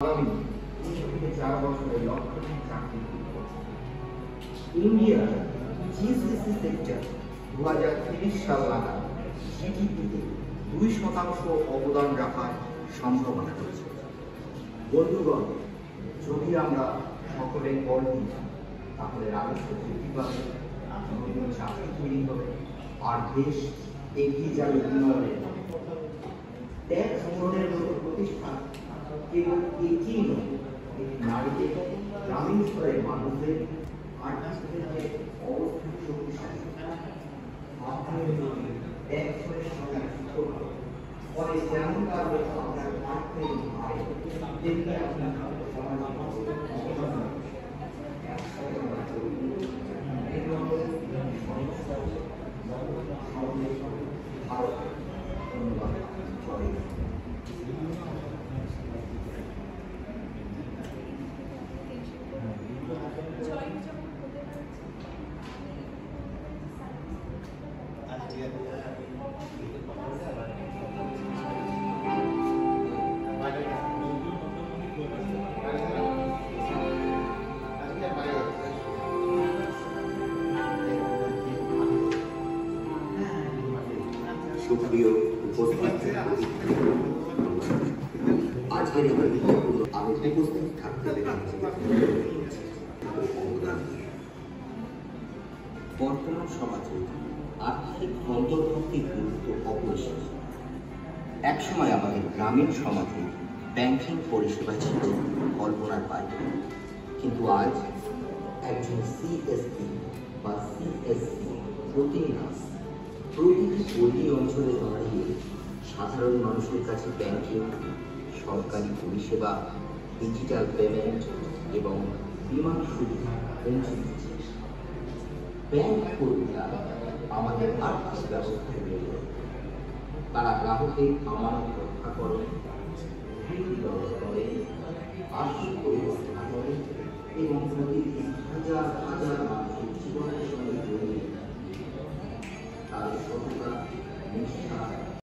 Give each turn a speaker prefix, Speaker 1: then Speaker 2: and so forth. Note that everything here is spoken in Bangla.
Speaker 1: আগামী 3 থেকে 4 বছরের লক্ষ্যটি চাকরি ইন্ডিয়া জিসিসি সেক্টর 2030 সাল নাগাদ জিডিপিতে 2% অবদান রাখার সম্ভাবনা রয়েছে। বন্ধুগণ, যদি আমরা সকলে বল দিই তাহলে রাজস্ব বৃদ্ধি পাবে, নতুন চাকরি তৈরি হবে, আর দেশ এগিয়ে যাবে উন্নয়নের পথে। ট্যাক্স বোর্ডের মতো প্রতিষ্ঠান কেবল এটি নয়, এটি নারীদের, গ্রামীণ স্তরের মানুষদের আর্থিক ক্ষেত্রে অবস্থান শক্তিশালী। আপনার যদি ট্যাক্সের সঙ্গে যুক্ত হয়, ফলে যেমন কারণে আপনার আর্থিক আয় তেমনি আপনার সামাজিক অবদান একসাথে সুপ্রিয় উপস্থিতি, আজকের এই গুরুত্বপূর্ণ আলোচনায় উপস্থিত থাকতে অবদান। বর্তমান সমাজে আর্থিক অন্তর্ভুক্তির গুরুত্ব অপরিসীম। একসময় আমাদের গ্রামীণ সমাজে ব্যাংকিং পরিষেবা ছিল কল্পনার বাইরে, কিন্তু আজ একজন সিএসপি বা সিএসসি প্রতিটি পল্লী অঞ্চলে দাঁড়িয়ে সাধারণ মানুষের কাছে ব্যাংকিং, সরকারি পরিষেবা, ডিজিটাল পেমেন্ট এবং বিমা সুবিধা পৌঁছে দিচ্ছে। ব্যাংক কর্মীরা আমাদের আর্থিক ব্যবস্থায় রয়েছে। তারা গ্রাহকের আমানত রক্ষা করে, ঋণ ব্যবস্থা করে, আর্থিক পরিবর্তন করে এবং প্রতিদিন